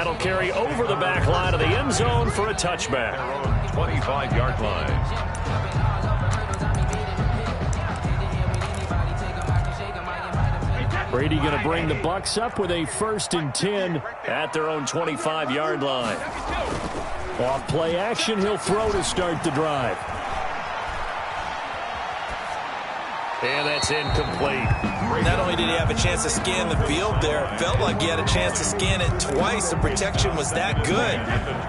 that'll carry over the back line of the end zone for a touchback. 25-yard line. Brady going to bring the Bucs up with a 1st and 10 at their own 25-yard line. Off play action, he'll throw to start the drive. And that's incomplete. Not only did he have a chance to scan the field there, it felt like he had a chance to scan it twice. The protection was that good.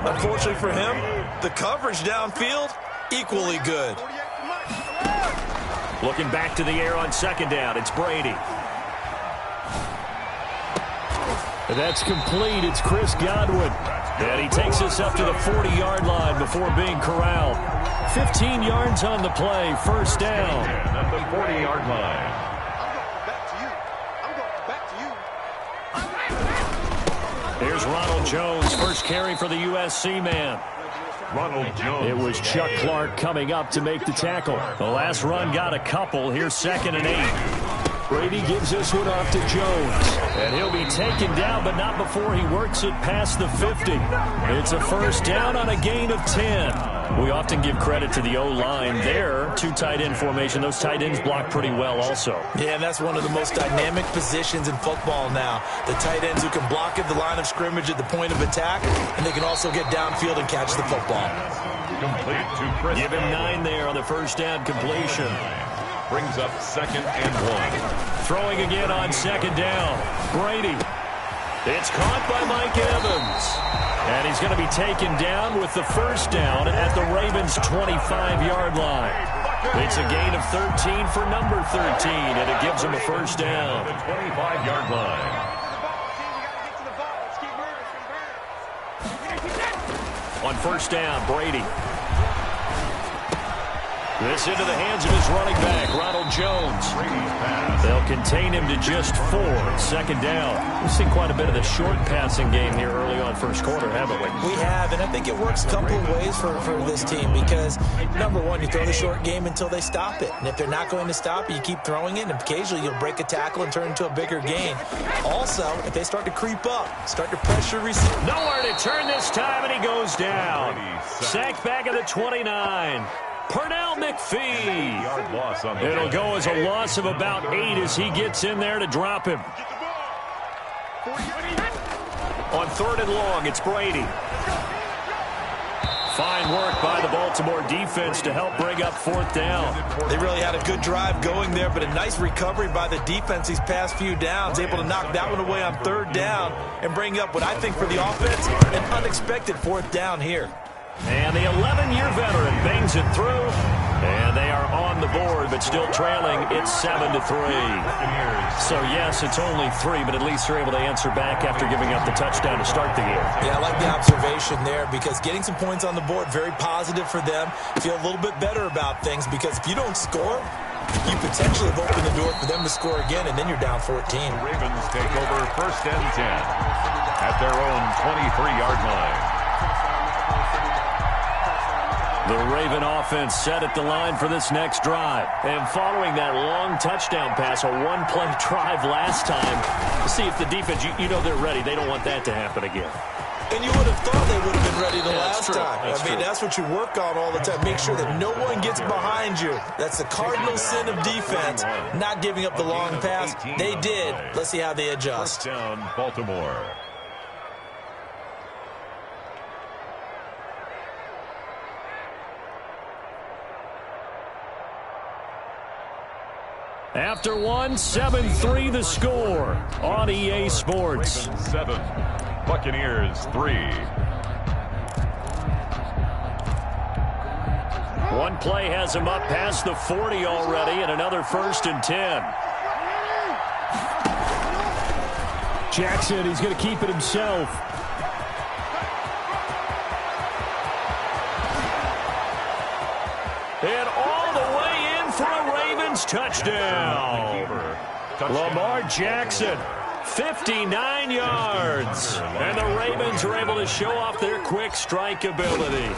Unfortunately for him, the coverage downfield, equally good. Looking back to the air on 2nd down, it's Brady. That's complete. It's Chris Godwin. And he takes us up to the 40-yard line before being corralled. 15 yards on the play, 1st down. At the 40-yard line. Here's Ronald Jones, first carry for the USC man. Ronald Jones. It was Chuck Clark coming up to make the tackle. The last run got a couple. Here's 2nd and 8. Brady gives this one off to Jones. And he'll be taken down, but not before he works it past the 50. It's a 1st down on a gain of 10. We often give credit to the O-line there. 2 tight end formation. Those tight ends block pretty well also. Yeah, and that's one of the most dynamic positions in football now. The tight ends who can block at the line of scrimmage at the point of attack, and they can also get downfield and catch the football. Complete to Chris. Give him 9 there on the 1st down completion. Brings up 2nd and 1. Throwing again on 2nd down. Brady. It's caught by Mike Evans. And he's going to be taken down with the 1st down at the Ravens' 25-yard line. It's a gain of 13 for number 13, and it gives him a 1st down. The 25-yard line. On 1st down, Brady. This into the hands of his running back, Ronald Jones. They'll contain him to just 4. 2nd down. We've seen quite a bit of the short passing game here early on 1st quarter, haven't we? We have, and I think it works a couple of ways for this team because, number one, you throw the short game until they stop it. And if they're not going to stop it, you keep throwing it, and occasionally you'll break a tackle and turn into a bigger gain. Also, if they start to creep up, start to pressure receive. Nowhere to turn this time, and he goes down. Sacked back at the 29. Pernell McPhee. It'll go as a loss of about 8 as he gets in there to drop him. On 3rd and long, it's Brady. Fine work by the Baltimore defense to help bring up 4th down. They really had a good drive going there, but a nice recovery by the defense these past few downs, able to knock that one away on 3rd down and bring up what I think for the offense, an unexpected 4th down here. And the 11-year veteran bangs it through, and they are on the board, but still trailing. It's 7-3. So, yes, it's only 3, but at least they're able to answer back after giving up the touchdown to start the year. Yeah, I like the observation there because getting some points on the board, very positive for them. Feel a little bit better about things because if you don't score, you potentially have opened the door for them to score again, and then you're down 14. The Ravens take over 1st and 10 at their own 23-yard line. The Raven offense set at the line for this next drive. And following that long touchdown pass, a 1-play drive last time, see if the defense, you know they're ready. They don't want that to happen again. And you would have thought they would have been ready the last time. That's what you work on all the time. Make sure that no one gets behind you. That's the cardinal sin of defense, not giving up the long pass. They did. Let's see how they adjust. 1st down, Baltimore. After 1, 7-3 the score on EA Sports. Ravens 7, Buccaneers 3. One play has him up past the 40 already, and another 1st and 10. Jackson, he's going to keep it himself. And all the way in for a Ravens touchdown. Lamar Jackson, 59 yards. And the Ravens are able to show off their quick strike ability.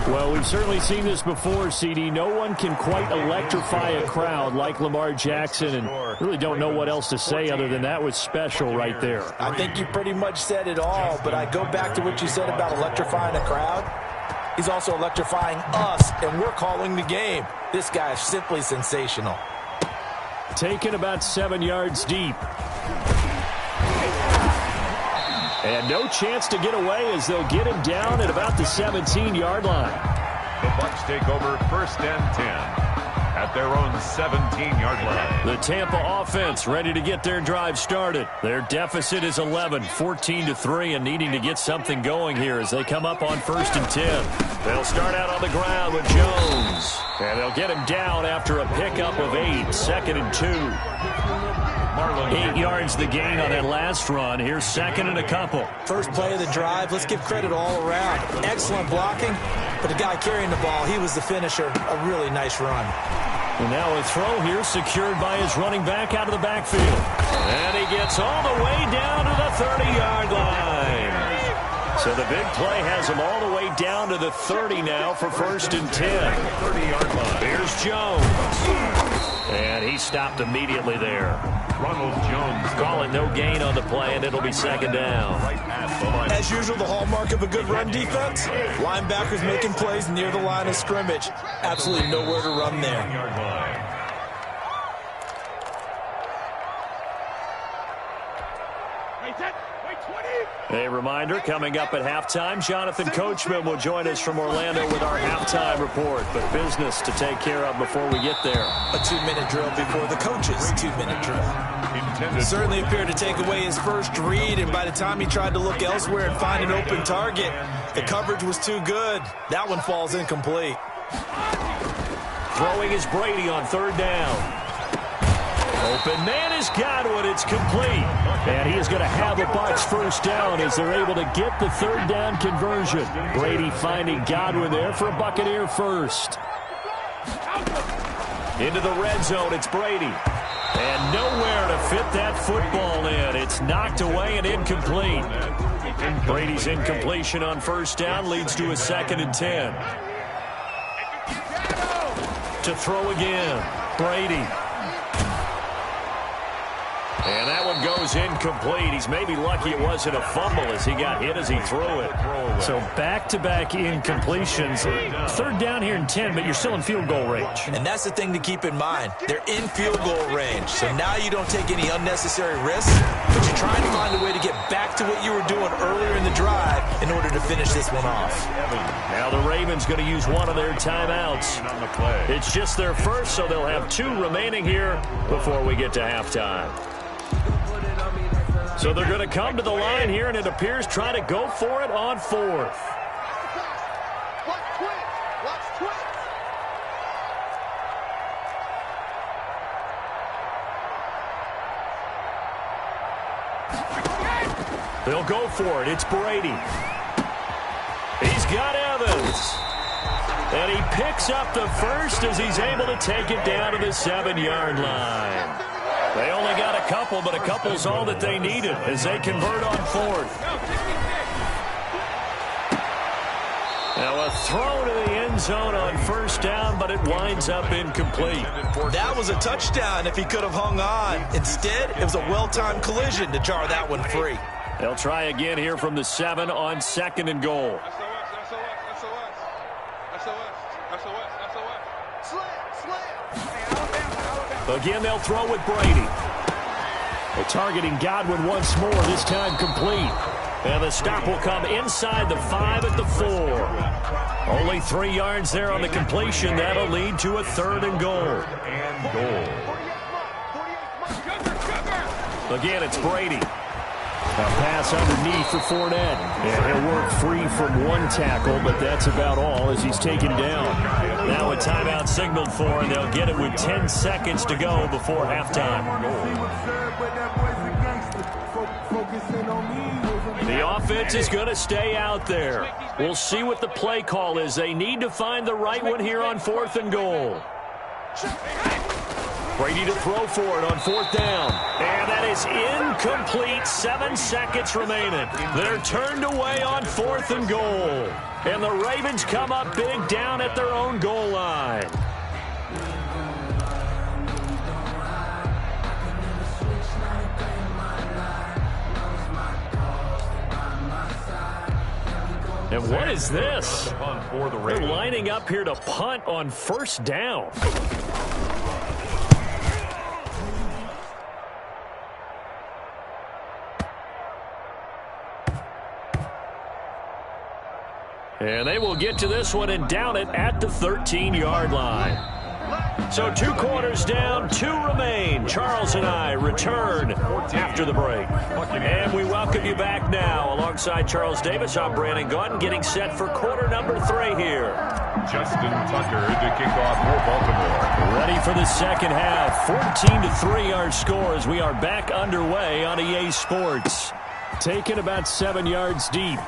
Well, we've certainly seen this before, CD. No one can quite electrify a crowd like Lamar Jackson, and really don't know what else to say other than that was special right there. I think you pretty much said it all, but I go back to what you said about electrifying a crowd. He's also electrifying us, and we're calling the game. This guy is simply sensational. Taken about 7 yards deep. And no chance to get away as they'll get him down at about the 17-yard line. The Bucs take over 1st and 10 at their own 17-yard line. The Tampa offense ready to get their drive started. Their deficit is 11, 14-3, and needing to get something going here as they come up on 1st and 10. They'll start out on the ground with Jones. And they'll get him down after a pickup of 8, 2nd and 2. 8 yards the gain on that last run. Here's 2nd and a couple. First play of the drive. Let's give credit all around. Excellent blocking, but the guy carrying the ball, he was the finisher. A really nice run. And now a throw here secured by his running back out of the backfield. And he gets all the way down to the 30-yard line. So the big play has him all the way down to the 30 now for 1st and 10. 30-yard line. Here's Jones. And he stopped immediately there. Ronald Jones. Call it no gain on the play, and it'll be 2nd down. As usual, the hallmark of a good run defense, linebackers making plays near the line of scrimmage. Absolutely nowhere to run there. A reminder, coming up at halftime, Jonathan Coachman will join us from Orlando with our halftime report. But business to take care of before we get there. A 2-minute drill before the coach's 2-minute drill. Certainly appeared to take away his first read, and by the time he tried to look elsewhere and find an open target, the coverage was too good. That one falls incomplete. Throwing is Brady on 3rd down. Open man is Godwin. It's complete. And he is going to have the Bucs 1st down as they're able to get the 3rd down conversion. Brady finding Godwin there for a Buccaneer first. Into the red zone, it's Brady. And nowhere to fit that football in. It's knocked away and incomplete. Brady's incompletion on 1st down leads to a 2nd and 10. To throw again, Brady. And that one goes incomplete. He's maybe lucky it wasn't a fumble as he got hit as he threw it. So back-to-back incompletions. 3rd down here in 10, but you're still in field goal range. And that's the thing to keep in mind. They're in field goal range. So now you don't take any unnecessary risks, but you're trying to find a way to get back to what you were doing earlier in the drive in order to finish this one off. Now the Ravens going to use one of their timeouts. It's just their first, so they'll have 2 remaining here before we get to halftime. So they're going to come to the line here, and it appears try to go for it on 4th. They'll go for it. It's Brady. He's got Evans. And he picks up the first as he's able to take it down to the 7-yard line. They only got a couple, but a couple's all that they needed as they convert on 4th. Now a throw to the end zone on 1st down, but it winds up incomplete. That was a touchdown if he could have hung on. Instead, it was a well-timed collision to jar that one free. They'll try again here from the 7 on 2nd and goal. Again, they'll throw with Brady. They're targeting Godwin once more, this time complete. And the stop will come inside the 5 at the 4. Only 3 yards there on the completion. That'll lead to a 3rd and goal. Again, it's Brady. A pass underneath for Fournette. And he'll work free from one tackle, but that's about all as he's taken down. Now a timeout signaled for, and they'll get it with 10 seconds to go before halftime. The offense is going to stay out there. We'll see what the play call is. They need to find the right one here on 4th and goal. Brady to throw for it on 4th down. And that is incomplete. 7 seconds remaining. They're turned away on 4th and goal. And the Ravens come up big down at their own goal line. And what is this? They're lining up here to punt on 1st down. And they will get to this one and down it at the 13-yard line. So 2 quarters down, 2 remain. Charles and I return after the break. And we welcome you back now. Alongside Charles Davis, I'm Brandon Gaudin, getting set for quarter number 3 here. Justin Tucker to kick off for Baltimore. Ready for the second half. 14-3 our score as we are back underway on EA Sports. Taken about 7 yards deep.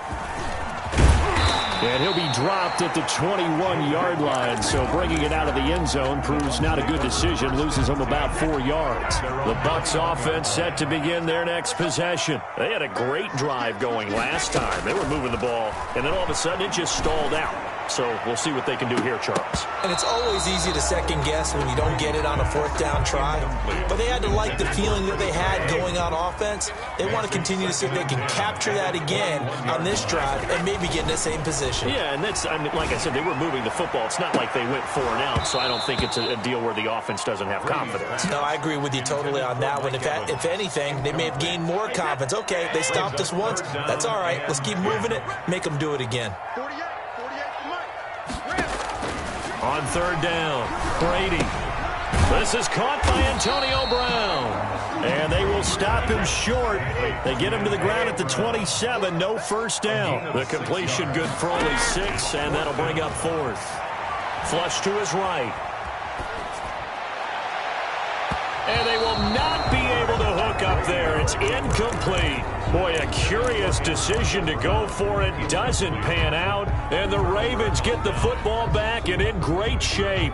And he'll be dropped at the 21-yard line, so bringing it out of the end zone proves not a good decision, loses him about 4 yards. The Bucs offense set to begin their next possession. They had a great drive going last time. They were moving the ball, and then all of a sudden it just stalled out. So we'll see what they can do here, Charles. And it's always easy to second guess when you don't get it on a 4th down try. But they had to like the feeling that they had going on offense. They want to continue to see if they can capture that again on this drive and maybe get in the same position. Yeah, and that's, I mean, like I said, they were moving the football. It's not like they went 4 and out, so I don't think it's a deal where the offense doesn't have confidence. No, I agree with you totally on that one. If anything, they may have gained more confidence. Okay, they stopped us once. That's all right. Let's keep moving it. Make them do it again. On 3rd down, Brady. This is caught by Antonio Brown. And they will stop him short. They get him to the ground at the 27. No 1st down. The completion good for only 6, and that'll bring up 4th. Flush to his right. And they will not be able to hook up there. It's incomplete. Boy, a curious decision to go for it. Doesn't pan out. And the Ravens get the football back and in great shape.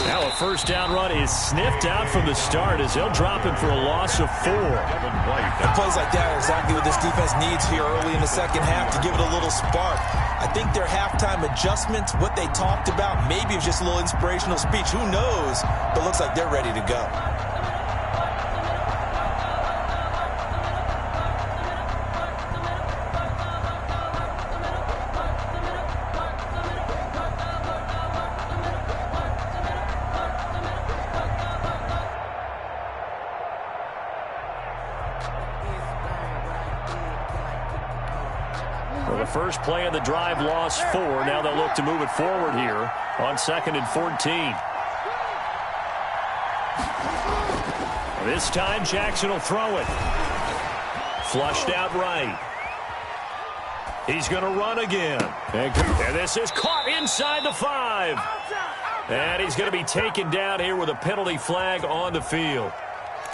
Now a 1st down run is sniffed out from the start as they'll drop him for a loss of 4. And plays like that are exactly what this defense needs here early in the second half to give it a little spark. I think their halftime adjustments, what they talked about, maybe it was just a little inspirational speech. Who knows? But looks like they're ready to go. Well, the first play of the drive lost 4. Now they'll look to move it forward here on 2nd and 14. This time Jackson will throw it. Flushed out right. He's going to run again. And this is caught inside the 5. And he's going to be taken down here with a penalty flag on the field.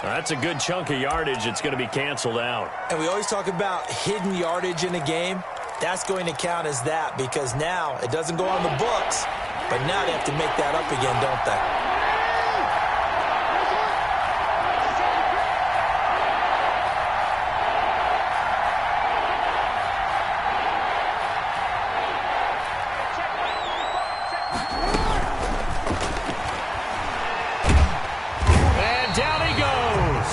That's a good chunk of yardage. It's going to be canceled out. And we always talk about hidden yardage in a game. That's going to count as that because now it doesn't go on the books, but now they have to make that up again, don't they? And down he goes.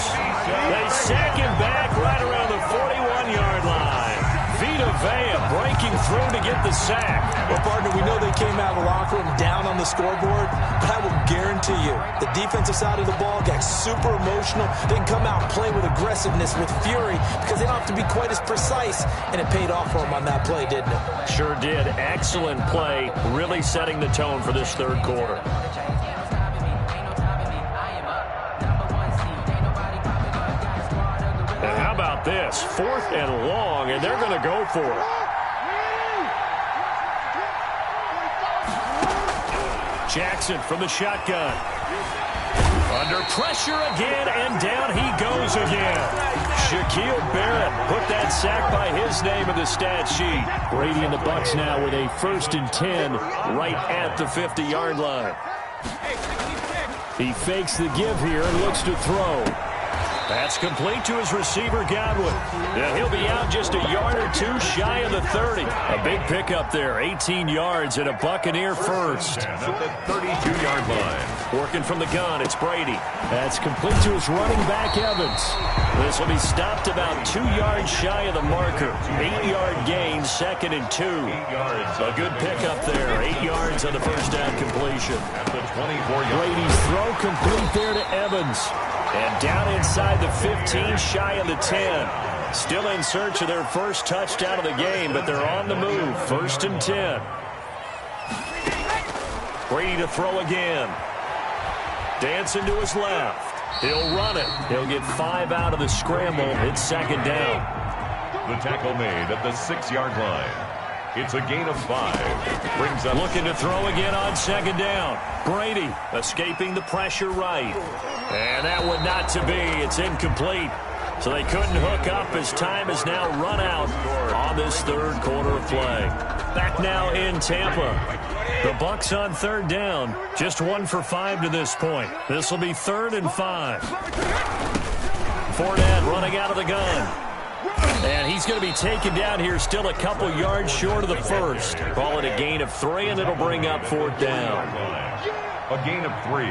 They sack him back right around the 41-yard line. Vita Vea breaking through to get the sack. Well, partner, we know they came out of the locker room down on the scoreboard, but I will guarantee you the defensive side of the ball got super emotional. They can come out and play with aggressiveness, with fury, because they don't have to be quite as precise, and it paid off for them on that play, didn't it? Sure did. Excellent play, really setting the tone for this 3rd quarter. And how about this? 4th and long, and they're going to go for it. Jackson from the shotgun. Under pressure again, and down he goes again. Shaquille Barrett put that sack by his name in the stat sheet. Brady and the Bucs now with a 1st and 10 right at the 50-yard line. He fakes the give here and looks to throw. That's complete to his receiver, Godwin. And he'll be out just a yard or two shy of the 30. A big pickup there, 18 yards and a Buccaneer first. At the 32-yard line. Working from the gun, it's Brady. That's complete to his running back, Evans. This will be stopped about 2 yards shy of the marker. 8-yard gain, 2nd and 2. A good pickup there, 8 yards on the first down completion. At the 24-yard line. Brady's throw complete there to Evans. And down inside the 15, shy of the 10. Still in search of their first touchdown of the game, but they're on the move. 1st and 10. Brady to throw again. Dancing to his left. He'll run it. He'll get 5 out of the scramble. It's 2nd down. The tackle made at the 6-yard line. It's a gain of 5. Brings up. Looking to throw again on 2nd down. Brady escaping the pressure right. And that one not to be. It's incomplete. So they couldn't hook up as time is now run out on this 3rd quarter of play. Back now in Tampa. The Bucs on 3rd down. Just 1 for 5 to this point. This will be 3rd and 5. Fournette running out of the gun. And he's going to be taken down here still a couple yards short of the first. Call it a gain of 3, and it'll bring up 4th down. A gain of 3.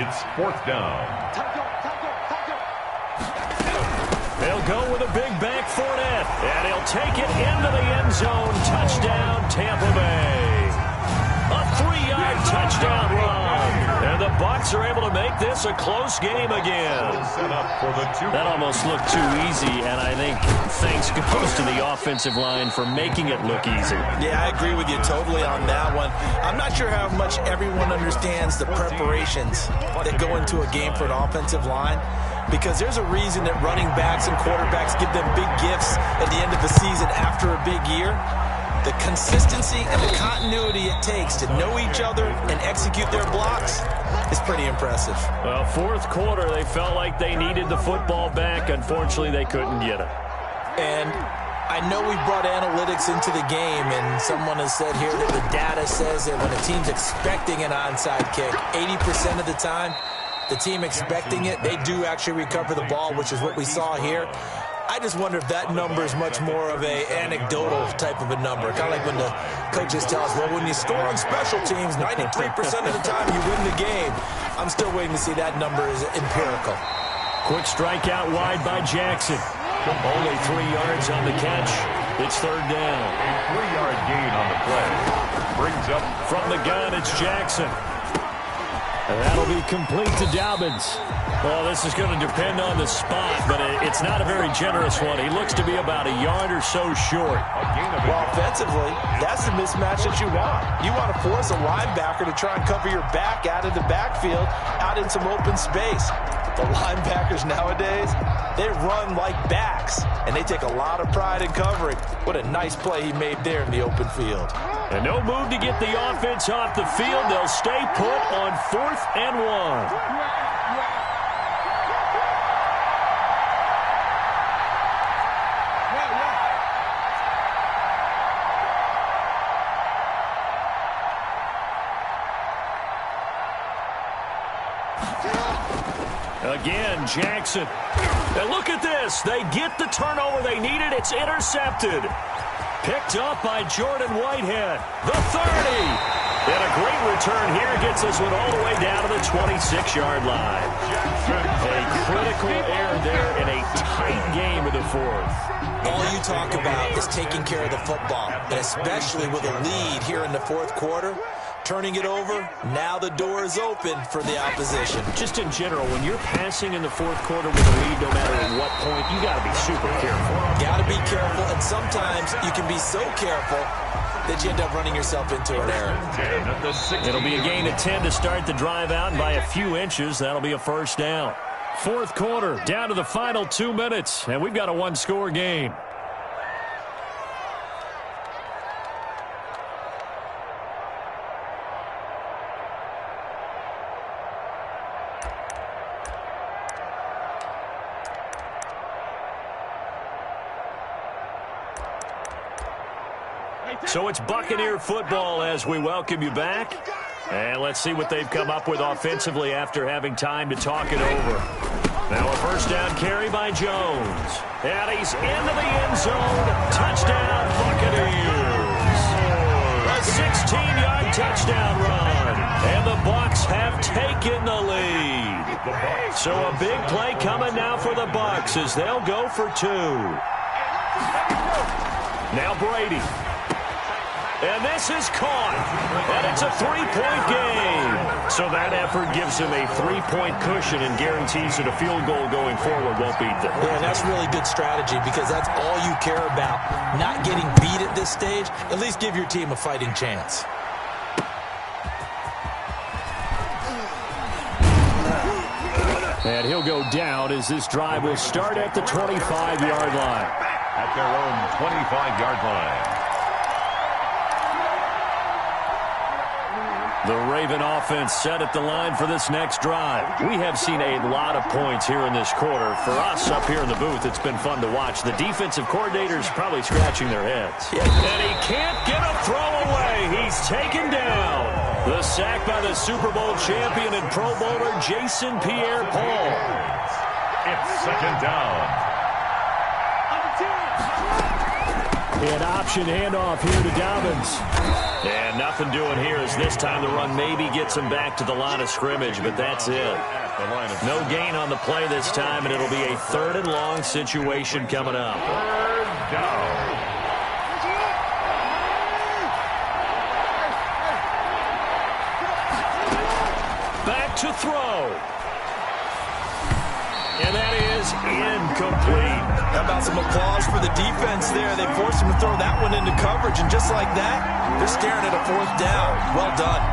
It's 4th down. They'll go with a big back Fournette, and he'll take it into the end zone. Touchdown, Tampa Bay. A 3-yard touchdown run. And the Bucs are able to make this a close game again. That almost looked too easy, and I think thanks goes to the offensive line for making it look easy. Yeah, I agree with you totally on that one. I'm not sure how much everyone understands the preparations that go into a game for an offensive line, because there's a reason that running backs and quarterbacks give them big gifts at the end of the season after a big year. The consistency and the continuity it takes to know each other and execute their blocks is pretty impressive. Well, 4th quarter, they felt like they needed the football back. Unfortunately, they couldn't get it. And I know we brought analytics into the game, and someone has said here that the data says that when a team's expecting an onside kick, 80% of the time, the team expecting it, they do actually recover the ball, which is what we saw here. I just wonder if that number is much more of a anecdotal type of a number. Kind of like when the coaches tell us, well, when you score on special teams, 93% of the time you win the game. I'm still waiting to see that number is empirical. Quick strike out wide by Jackson. Only 3 yards on the catch. It's 3rd down. A 3-yard gain on the play. Brings up from the gun, it's Jackson. And that'll be complete to Dobbins. Well, this is going to depend on the spot, but it's not a very generous one. He looks to be about a yard or so short. Well, offensively, that's the mismatch that you want. You want to force a linebacker to try and cover your back out of the backfield, out in some open space. The linebackers nowadays, they run like backs, and they take a lot of pride in covering. What a nice play he made there in the open field. And no move to get the offense off the field. They'll stay put on 4th and 1. Again, Jackson. And look at this. They get the turnover they needed. It's intercepted. Picked up by Jordan Whitehead. The 30. And a great return here gets this one all the way down to the 26-yard line. A critical error there in a tight game of the 4th. All you talk about is taking care of the football, and especially with a lead here in the 4th quarter. Turning it over, now the door is open for the opposition. Just in general, when you're passing in the 4th quarter with a lead, no matter at what point, you got to be super careful. Got to be careful, and sometimes you can be so careful that you end up running yourself into an error. It'll be a gain of 10 to start the drive out, and by a few inches, that'll be a 1st down. 4th quarter, down to the final 2 minutes, and we've got a 1-score game. So it's Buccaneer football as we welcome you back. And let's see what they've come up with offensively after having time to talk it over. Now a first down carry by Jones. And he's into the end zone. Touchdown, Buccaneers. A 16-yard touchdown run. And the Bucs have taken the lead. So a big play coming now for the Bucs as they'll go for 2. Now Brady. And this is caught. And it's a 3-point game. So that effort gives him a 3-point cushion and guarantees that a field goal going forward won't beat them. Yeah, that's really good strategy because that's all you care about. Not getting beat at this stage. At least give your team a fighting chance. And he'll go down as this drive will start at the 25-yard line. At their own 25-yard line. The Raven offense set at the line for this next drive. We have seen a lot of points here in this quarter. For us up here in the booth, it's been fun to watch. The defensive coordinators probably scratching their heads. And he can't get a throw away. He's taken down. The sack by the Super Bowl champion and Pro Bowler Jason Pierre-Paul. It's second down. An option handoff here to Dobbins. And nothing doing here as this time the run maybe gets him back to the line of scrimmage, but that's it. No gain on the play this time, and it'll be a 3rd and long situation coming up. 3rd down. Back to throw. And that is incomplete. How about some applause for the defense there? They forced him to throw that one into coverage, and just like that, they're staring at a 4th down. Well done.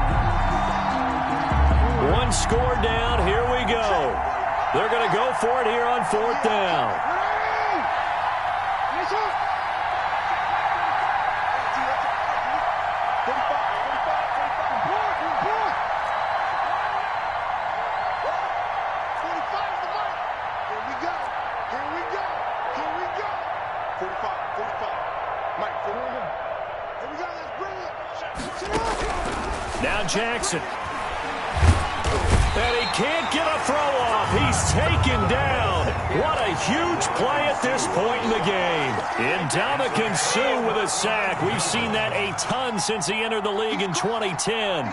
1 score down. Here we go. They're going to go for it here on 4th down. Now Jackson. And he can't get a throw off. He's taken down. What a huge play at this point in the game. Ndamukong Suh with a sack. We've seen that a ton since he entered the league in 2010.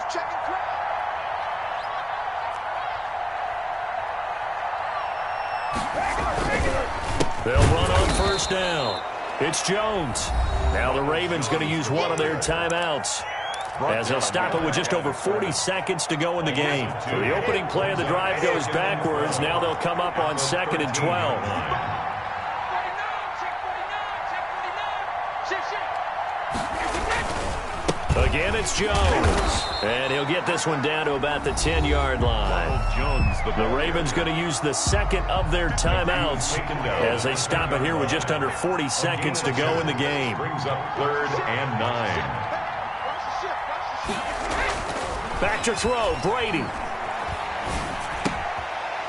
They'll run on first down. It's Jones. Now the Ravens going to use one of their timeouts, as they'll stop it with just over 40 seconds to go in the game. So the opening play of the drive goes backwards. Now they'll come up on 2nd and 12. Again, it's Jones. And he'll get this one down to about the 10-yard line. The Ravens going to use the 2nd of their timeouts as they stop it here with just under 40 seconds to go in the game. Brings up 3rd and 9. Back to throw, Brady.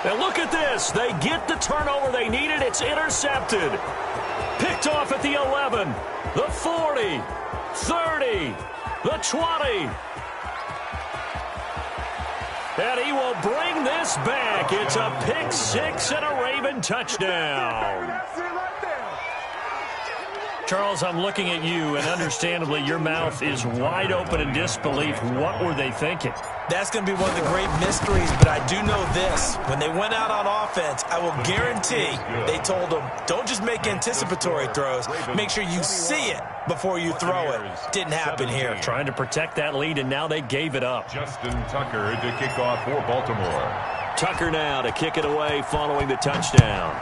And look at this. They get the turnover they needed. It's intercepted. Picked off at the 11, the 40, 30, the 20. And he will bring this back. It's a pick 6 and a Raven touchdown. Charles, I'm looking at you, and understandably, your mouth is wide open in disbelief. What were they thinking? That's going to be one of the great mysteries, but I do know this. When they went out on offense, I will guarantee they told them, don't just make anticipatory throws. Make sure you see it before you throw it. Didn't happen here. Trying to protect that lead, and now they gave it up. Justin Tucker to kick off for Baltimore. Tucker now to kick it away following the touchdown.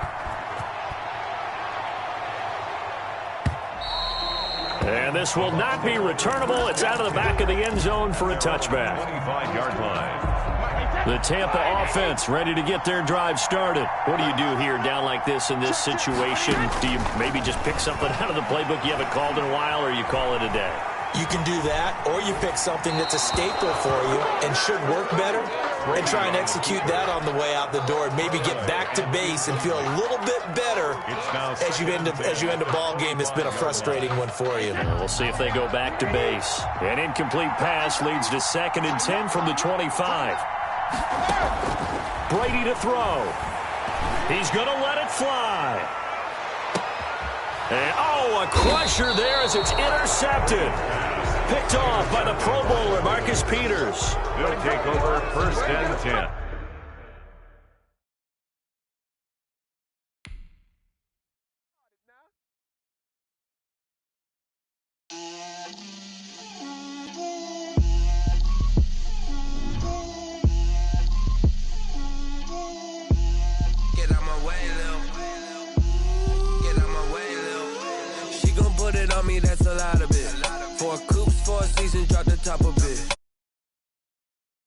And this will not be returnable. It's out of the back of the end zone for a touchback. 25-yard line. The Tampa offense ready to get their drive started. What do you do here down like this in this situation? Do you maybe just pick something out of the playbook you haven't called in a while, or you call it a day? You can do that, or you pick something that's a staple for you and should work better. and try and execute that on the way out the door and maybe get back to base and feel a little bit better as you end a ball game that's been a frustrating one for you. We'll see if they go back to base. An incomplete pass leads to 2nd and 10 from the 25. Brady to throw. He's going to let it fly. And, a crusher there as it's intercepted. Picked off by the Pro Bowler, Marcus Peters. He'll take over 1st and 10. That's a lot of it. 4 coops, 4 seasons, drop the top of